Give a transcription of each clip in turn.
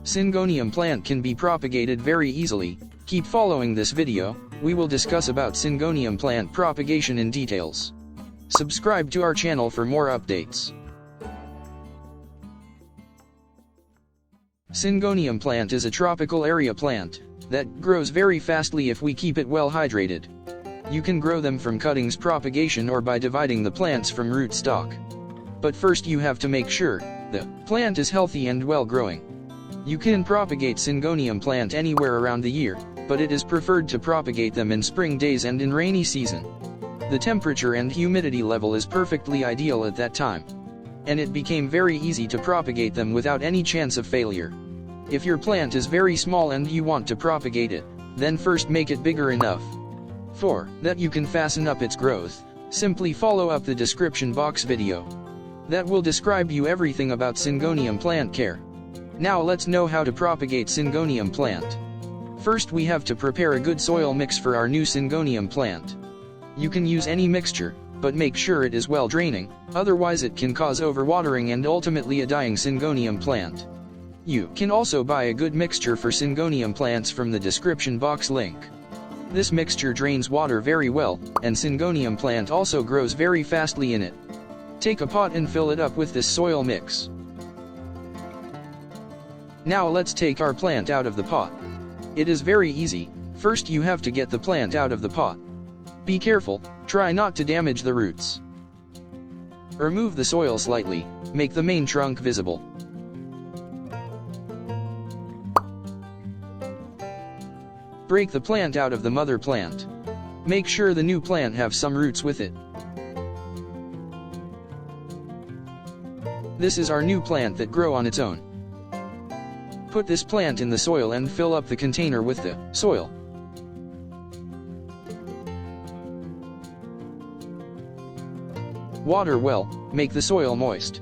Syngonium plant can be propagated very easily. Keep following this video, we will discuss about Syngonium plant propagation in details. Subscribe to our channel for more updates. Syngonium plant is a tropical area plant that grows very fastly if we keep it well hydrated. You can grow them from cuttings propagation or by dividing the plants from rootstock. But first you have to make sure the plant is healthy and well growing. You can propagate Syngonium plant anywhere around the year, but it is preferred to propagate them in spring days and in rainy season. The temperature and humidity level is perfectly ideal at that time, and it became very easy to propagate them without any chance of failure. If your plant is very small and you want to propagate it, then first make it bigger enough for that you can fasten up its growth. Simply follow up the description box video. That will describe you everything about Syngonium plant care. Now let's know how to propagate Syngonium plant. First we have to prepare a good soil mix for our new Syngonium plant. You can use any mixture, but make sure it is well draining, otherwise it can cause overwatering and ultimately a dying Syngonium plant. You can also buy a good mixture for Syngonium plants from the description box link. This mixture drains water very well, and Syngonium plant also grows very fastly in it. Take a pot and fill it up with this soil mix. Now let's take our plant out of the pot. It is very easy. First you have to get the plant out of the pot. Be careful, try not to damage the roots. Remove the soil slightly, make the main trunk visible. Break the plant out of the mother plant. Make sure the new plant have some roots with it. This is our new plant that grow on its own. Put this plant in the soil and fill up the container with the soil. Water well, make the soil moist.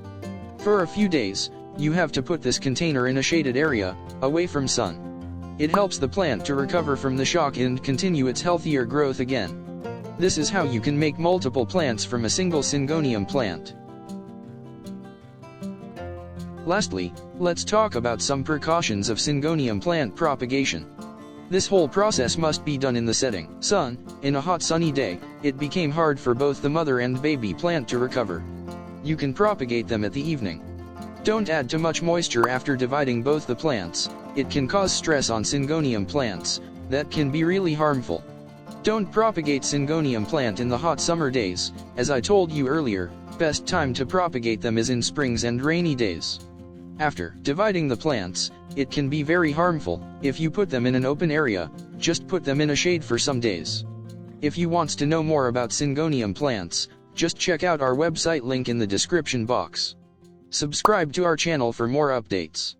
For a few days, you have to put this container in a shaded area, away from sun. It helps the plant to recover from the shock and continue its healthier growth again. This is how you can make multiple plants from a single Syngonium plant. Lastly, let's talk about some precautions of Syngonium plant propagation. This whole process must be done in the setting sun. In a hot sunny day, it became hard for both the mother and baby plant to recover. You can propagate them at the evening. Don't add too much moisture after dividing both the plants. It can cause stress on Syngonium plants that can be really harmful. Don't propagate Syngonium plant in the hot summer days. As I told you earlier, best time to propagate them is in springs and rainy days. After dividing the plants, it can be very harmful if you put them in an open area. Just put them in a shade for some days. If you want to know more about Syngonium plants, just check out our website link in the description box. Subscribe to our channel for more updates.